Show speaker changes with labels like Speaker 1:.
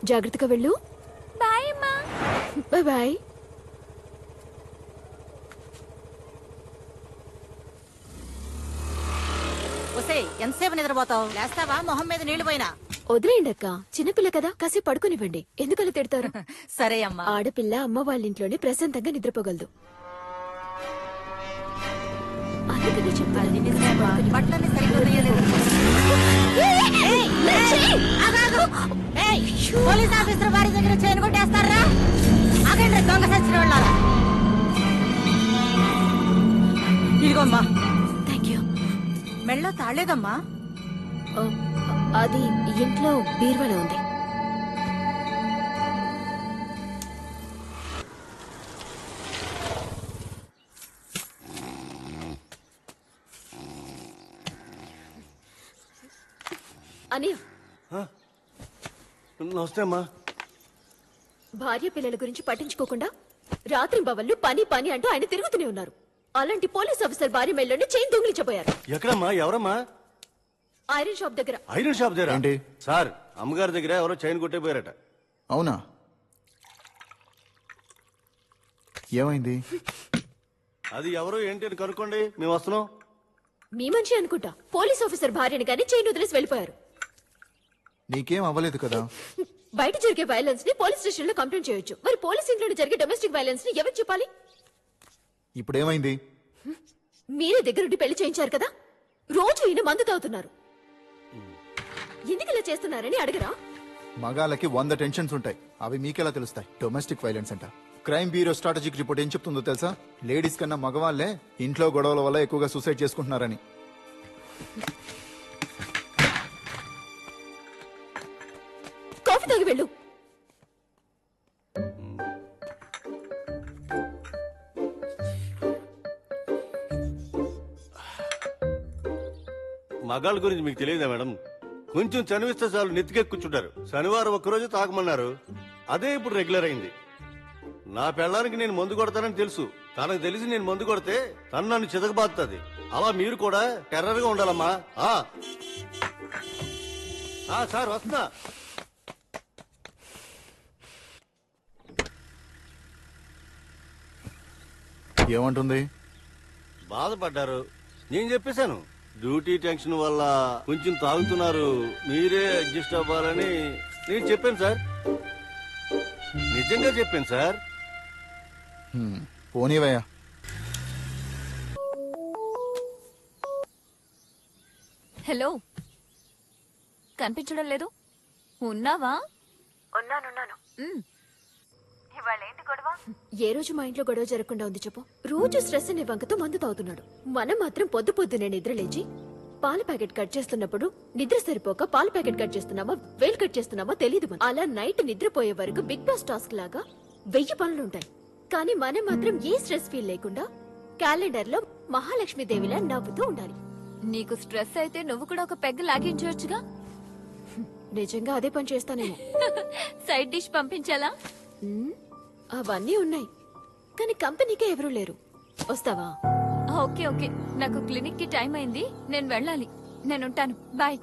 Speaker 1: జాగ్రత్తగా వెళ్ళు.
Speaker 2: బాయ్ అమ్మా.
Speaker 1: Bye bye.
Speaker 3: ఎంతసేపు నిద్రపోతావు? లేస్తావా? మొహం మీద నీళ్లు పోయినా.
Speaker 1: వదిలేయండి అక్క, చిన్నపిల్ల కదా, కాసేపు పడుకునివ్వండి. ఎందుకలా తిడతారు?
Speaker 3: సరే అమ్మా.
Speaker 1: ఆడపిల్ల అమ్మ వాళ్ళ ఇంట్లోనే ప్రశాంతంగా నిద్రపోగలదు. అందుకనే చెప్తాను.
Speaker 3: బట్టలన్నీ సరిగ్గా ఉదయలేదు. పోలీస్ ఆఫీసర్ వారి దగ్గర చైన్ కొట్టేస్తారా? ఆగండి దొంగ సచ్చిన వాళ్ళారా. ఇదిగోమ్మా.
Speaker 1: Thank you.
Speaker 3: మెళ్ళో తాళేదమ్మా.
Speaker 1: అది ఇంట్లో బీరువాలో ఉంది. అని
Speaker 4: నమస్తే అమ్మా.
Speaker 1: భార్య పిల్లల గురించి పట్టించుకోకుండా రాత్రి బవళ్ళు పని పని అంటూ ఆయన తిరుగుతూనే ఉన్నారు. అలాంటి పోలీస్ ఆఫీసర్ భార్య మెళ్ళని చైన్ దొంగిలించబోయారు.
Speaker 4: ఎక్కడమ్మా? ఎవరమ్మా?
Speaker 1: ఐరన్ షాప్ దగ్గర.
Speaker 4: ఐరన్ షాప్ దగ్గర
Speaker 5: ఏంటి
Speaker 4: సార్? అమ్మగారి దగ్గర ఎవరో చైన్ కొట్టేపోయారట.
Speaker 5: అవునా? ఏమైంది?
Speaker 4: అది ఎవరో ఏంటి అని కనుక్కోండి, మేము వస్తున్నాం.
Speaker 1: మీ మనిషి అనుకుంటా. పోలీస్ ఆఫీసర్ భార్యని కానీ చైన్ వదిలేసి వెళ్ళిపోయారు.
Speaker 5: నీకేం అవ్వలేదు కదా?
Speaker 1: బయట జరిగే వైలెన్స్ ని పోలీస్ స్టేషన్ లో కంప్లైంట్ చేయొచ్చు. మరి పోలీస్ ఇంట్లో జరిగే డొమెస్టిక్ వైలెన్స్ ని ఎవరు చెప్పాలి?
Speaker 5: ఇప్పుడేమైంది?
Speaker 1: మీరే దగ్గరుండి పెళ్లి చేయించారు కదా. రోజు ఈయన మందు తాగుతున్నారు. ఎందుకు ఇలా చేస్తున్నారని అడగరా?
Speaker 5: మగాళ్ళకి 100 టెన్షన్స్ ఉంటాయి, అవి మీకెలా తెలుస్తాయి? డొమెస్టిక్ వైలెన్స్ అంట. క్రైమ్ బ్యూరో స్ట్రాటజిక్ రిపోర్ట్ ఏం చెప్తుందో తెలుసా? లేడీస్ కన్నా మగవాళ్లే ఇంట్లో గొడవల వల్ల ఎక్కువగా సూసైడ్ చేసుకుంటున్నారని.
Speaker 1: కాఫీ తాగి వెళ్ళు.
Speaker 4: మగాళ్ళ గురించి మీకు తెలియదా మేడం? కొంచెం చనివిస్తే చాలు నెత్తికే కూర్చుంటారు. శనివారం ఒక్కరోజు తాగమన్నారు, అదే ఇప్పుడు రెగ్యులర్ అయింది. నా పెళ్ళానికి నేను మందు కొడతానని తెలుసు. తనకు తెలిసి నేను మందు కొడితే తను నన్ను చితకబాదుతుంది. అలా మీరు కూడా టెర్రర్ గా ఉండాలమ్మా. సార్ వస్తున్నా.
Speaker 5: ఏమంటుంది?
Speaker 4: బాధపడ్డారు. నేను చెప్పేశాను, డ్యూటీ టెన్షన్ వల్ల కొంచెం తాగుతున్నారు, మీరే అడ్జస్ట్ అవ్వాలని నేను చెప్పాను సార్. నిజంగా చెప్పాను సార్.
Speaker 5: పోనీవయ్యా.
Speaker 2: హలో, కనిపించడం లేదు. ఉన్నావా?
Speaker 1: ఉన్నానున్నాను.
Speaker 2: ఇవాళేంటి గొడవ?
Speaker 1: ఏ రోజు మా ఇంట్లో గొడవ జరగకుండా ఉంది చెప్పు. రోజు స్ట్రెస్ అనే వంకతో మందు తాగుతున్నాడు. మనం మాత్రం పొద్దు పొద్దునే నిద్ర లేచి పాల ప్యాకెట్ కట్ చేస్తున్నప్పుడు నిద్ర సరిపోక పాల ప్యాకెట్ కట్ చేస్తున్నామా వేలు కట్ చేస్తున్నామా తెలియదు. అలా నైట్ నిద్రపోయే వరకు బిగ్ బాస్ టాస్క్ లాగా 1000 పనులుంటాయి. కానీ మనం మాత్రం ఏ స్ట్రెస్ ఫీల్ లేకుండా క్యాలెండర్ లో మహాలక్ష్మీదేవిలా నవ్వుతూ ఉండాలి.
Speaker 2: నీకు స్ట్రెస్ అయితే నువ్వు కూడా ఒక పెగ్ లాగించవచ్చుగా.
Speaker 1: నిజంగా అదే పని చేస్తానేమో.
Speaker 2: Side dish పంపించాలా?
Speaker 1: అవన్నీ ఉన్నాయి, కానీ కంపెనీకే ఎవరూ లేరు. వస్తావా?
Speaker 2: ఓకే ఓకే, నాకు క్లినిక్ కి టైం అయింది, నేను వెళ్ళాలి. నేనుంటాను. బాయ్.